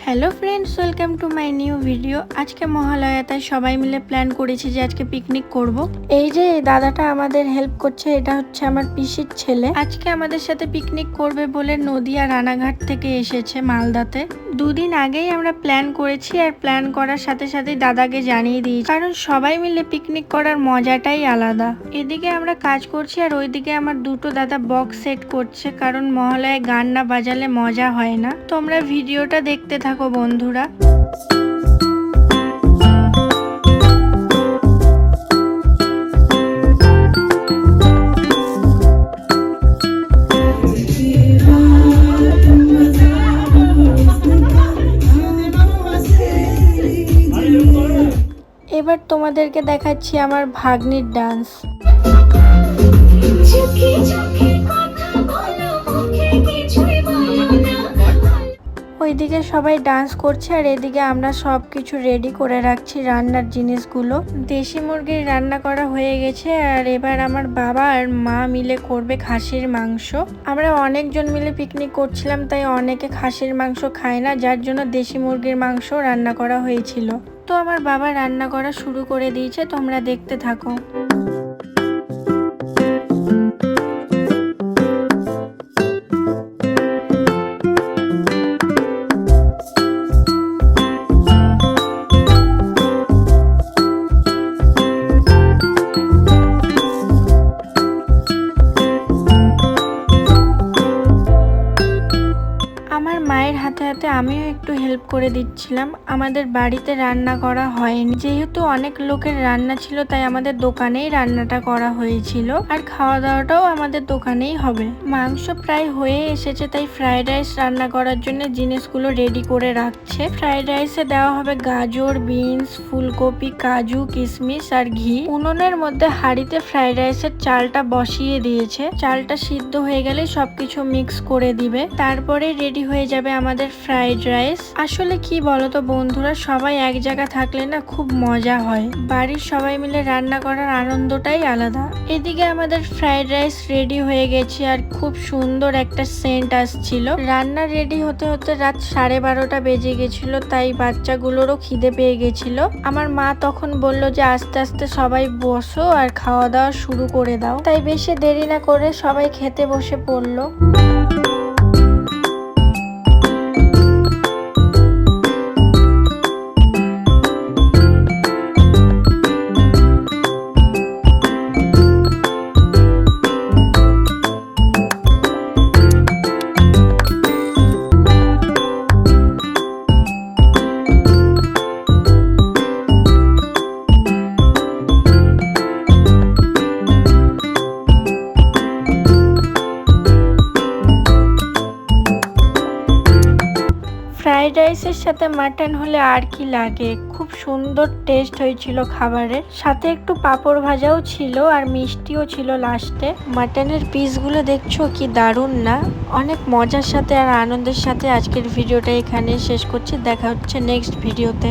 Hello friends, welcome to my new video. আজকে মহালয়া, তাই সবাই মিলে প্ল্যান করেছি যে আজকে পিকনিক করব। এই যে দাদাটা আমাদের হেল্প করছে, এটা হচ্ছে আমার পিসির ছেলে। আজকে আমাদের সাথে পিকনিক করবে বলে নদিয়া রানাঘাট থেকে এসেছে মালদাতে। দুদিন আগেই আমরা প্ল্যান করেছি, আর প্ল্যান করার সাথে সাথে দাদাকে জানিয়ে দিয়েছি, কারণ সবাই মিলে পিকনিক করার মজাটাই আলাদা। এদিকে আমরা কাজ করছি আর ওইদিকে আমার দুটো দাদা বক্স সেট করছে, কারণ মহালয়ায় গান না বাজালে মজা হয় না। তোমরা ভিডিওটা দেখতে থাকো বন্ধুরা। এবার তোমাদেরকে দেখাচ্ছি আমার ভাগ্নির ডান্স। ওইদিকে সবাই ডান্স করছে আর এদিকে আমরা সবকিছু রেডি করে রাখছি রান্নার জিনিসগুলো। দেশি মুরগির রান্না করা হয়ে গেছে, আর এবার আমার বাবা আর মা মিলে করবে খাসির মাংস। আমরা অনেকজন মিলে পিকনিক করছিলাম, তাই অনেকে খাসির মাংস খায় না, যার জন্য দেশি মুরগির মাংস রান্না করা হয়েছিল। তো আমার বাবা রান্না করা শুরু করে দিয়েছে, তোমরা দেখতে থাকো। মায়ের হাতে হাতে আমিও একটু হেল্প করে দিচ্ছিলাম। আমাদের বাড়িতে রান্না করা হয়নি, যেহেতু অনেক লোকের রান্না ছিল, তাই আমাদের দোকানেই রান্নাটা করা হয়েছিল, আর খাওয়া দাওয়াটাও আমাদের দোকানেই হবে। মাংস প্রায় হয়ে এসেছে, তাই ফ্রাইড রাইস রান্না করার জন্য জিনিসগুলো রেডি করে রাখছে। ফ্রাইড রাইসে দেওয়া হবে গাজর, বিনস, ফুলকপি, কাজু, কিশমিশ আর ঘি। উনুনের মধ্যে হাঁড়িতে ফ্রাইড রাইসের চালটা বসিয়ে দিয়েছে। চালটা সিদ্ধ হয়ে গেলে সবকিছু মিক্স করে দিবে, তারপরে রেডি হয়ে যাবে আমাদের ফ্রাইড রাইস। আসলে কি বলতো বন্ধুরা, সবাই এক জায়গা থাকলে না খুব মজা হয়। বাড়ির সবাই মিলে রান্না করার আনন্দটাই আলাদা। এদিকে আমাদের ফ্রাইড রাইস রেডি হয়ে গেছে, আর খুব সুন্দর একটা সেন্ট আসছিল। রান্না রেডি হতে হতে রাত 12:30 বেজে গেছিল, তাই বাচ্চাগুলোরও খিদে পেয়ে গেছিল। আমার মা তখন বলল যে আস্তে আস্তে সবাই বসো আর খাওয়া দাওয়া শুরু করে দাও, তাই বেশি দেরি না করে সবাই খেতে বসে পড়লো। ফ্রাইড রাইসের সাথে মাটন হলে আর কি লাগে। খুব সুন্দর টেস্ট হয়েছিল খাবারের সাথে, একটু পাঁপড় ভাজাও ছিল আর মিষ্টিও ছিল লাস্টে। মাটনের পিসগুলো দেখছো কি দারুণ না? অনেক মজার সাথে আর আনন্দের সাথে আজকের ভিডিওটা এখানে শেষ করছি। দেখা হচ্ছে নেক্সট ভিডিওতে।